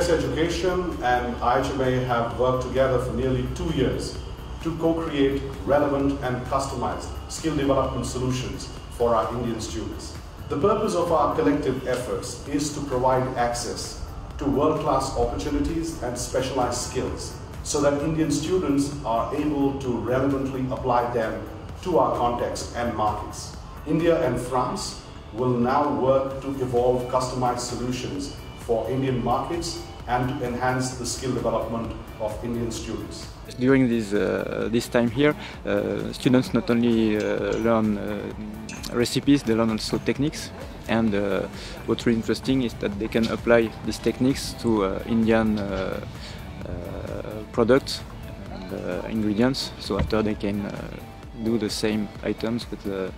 Education and IHM-A have worked together for nearly 2 years to co-create relevant and customized skill development solutions for our Indian students. The purpose of our collective efforts is to provide access to world-class opportunities and specialized skills so that Indian students are able to relevantly apply them to our context and markets. India and France will now work to evolve customized solutions for Indian markets and to enhance the skill development of Indian students. During this time here, students not only learn recipes, they learn also techniques. And what's really interesting is that they can apply these techniques to Indian products and ingredients. So after they can do the same items with the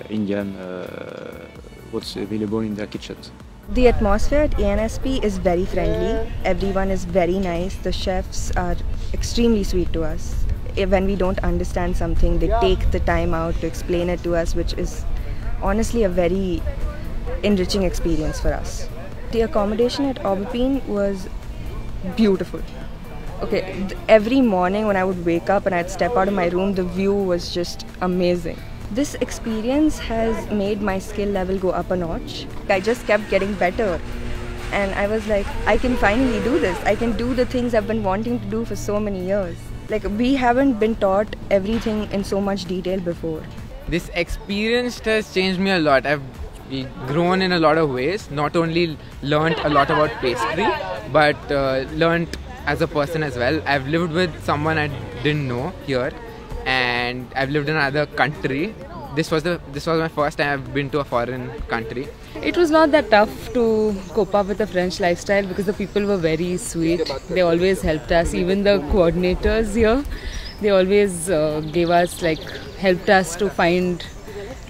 Indian what's available in their kitchens. The atmosphere at ENSP is very friendly. Everyone is very nice. The chefs are extremely sweet to us. When we don't understand something, they take the time out to explain it to us, which is honestly a very enriching experience for us. The accommodation at Aubepine was beautiful. Okay, every morning when I would wake up and I'd step out of my room, the view was just amazing. This experience has made my skill level go up a notch. I just kept getting better and I was like, I can finally do this. I can do the things I've been wanting to do for so many years. Like, we haven't been taught everything in so much detail before. This experience has changed me a lot. I've grown in a lot of ways. Not only learned a lot about pastry, but learned as a person as well. I've lived with someone I didn't know here, and I've lived in another country. This was my first time I've been to a foreign country. It was not that tough to cope up with the French lifestyle because the people were very sweet. They always helped us. Even the coordinators here, they always gave us, helped us to find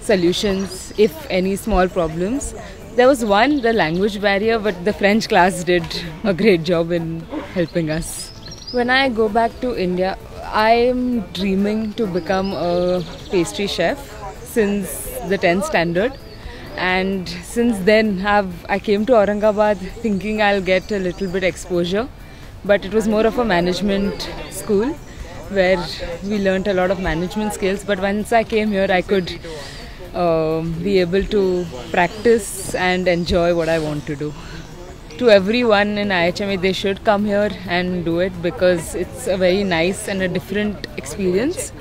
solutions if any small problems. There was the language barrier, but the French class did a great job in helping us. When I go back to India, I'm dreaming to become a pastry chef since the 10th standard, and since then I came to Aurangabad thinking I'll get a little bit exposure, but it was more of a management school where we learnt a lot of management skills. But once I came here, I could be able to practice and enjoy what I want to do. To everyone in IHM-A, they should come here and do it because it's a very nice and a different experience.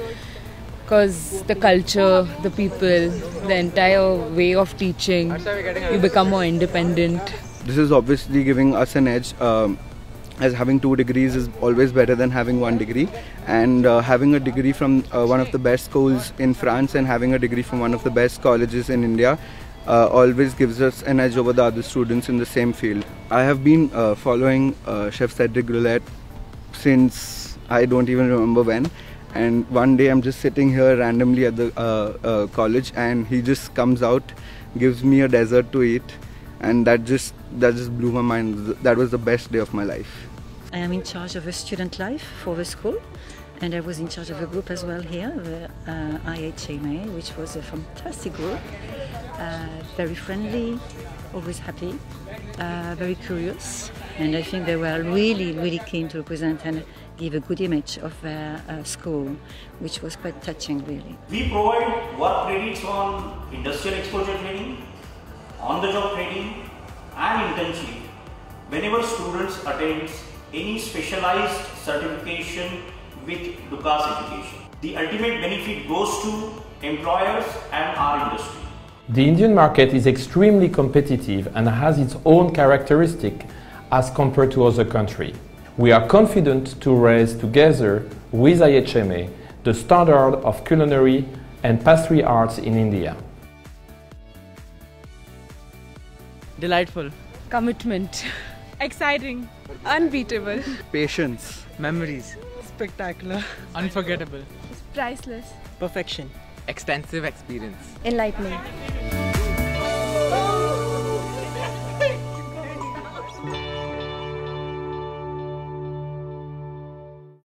Because the culture, the people, the entire way of teaching, you become more independent. This is obviously giving us an edge, as having 2 degrees is always better than having 1 degree. And having a degree from one of the best schools in France and having a degree from one of the best colleges in India always gives us an edge over the other students in the same field. I have been following Chef Cedric Groulette since I don't even remember when. And one day I'm just sitting here randomly at the college, and he just comes out, gives me a dessert to eat, and that just blew my mind. That was the best day of my life. I am in charge of the student life for the school, and I was in charge of a group as well here, the IHM-A, which was a fantastic group, very friendly, always happy, very curious, and I think they were really keen to represent and give a good image of their school, which was quite touching, really. We provide work credits on industrial exposure training, on-the-job training and internship whenever students attend any specialized certification with Dukas education. The ultimate benefit goes to employers and our industry. The Indian market is extremely competitive and has its own characteristic as compared to other countries. We are confident to raise together with IHM-A the standard of culinary and pastry arts in India. Delightful. Commitment. Exciting. Unbeatable. Patience. Memories. Spectacular. Unforgettable. Priceless. Perfection. Extensive experience. Enlightening.